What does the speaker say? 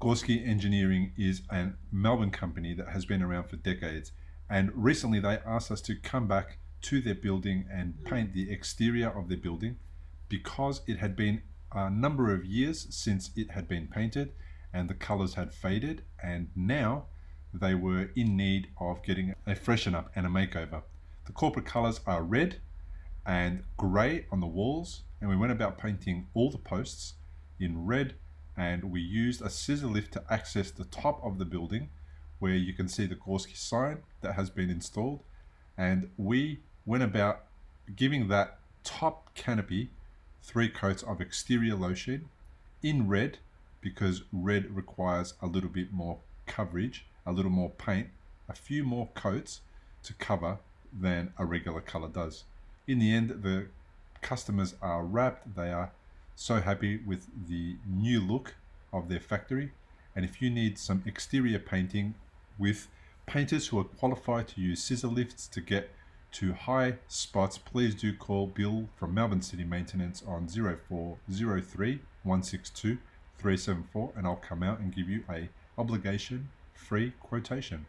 Golsky Engineering is a Melbourne company that has been around for decades, and recently they asked us to come back to their building and paint the exterior of their building because it had been a number of years since it had been painted and the colors had faded, and now they were in need of getting a freshen up and a makeover. The corporate colors are red and grey on the walls, and we went about painting all the posts in red, and we used a scissor lift to access the top of the building where you can see the Golsky sign that has been installed, and we went about giving that top canopy 3 coats of exterior lotion in red, because red requires a little bit more coverage, a little more paint, a few more coats to cover than a regular color does. In the end, the customers are wrapped. They are so happy with the new look of their factory. And if you need some exterior painting with painters who are qualified to use scissor lifts to get to high spots, please do call Bill from Melbourne City Maintenance on 0403 162 374, and I'll come out and give you a obligation free quotation.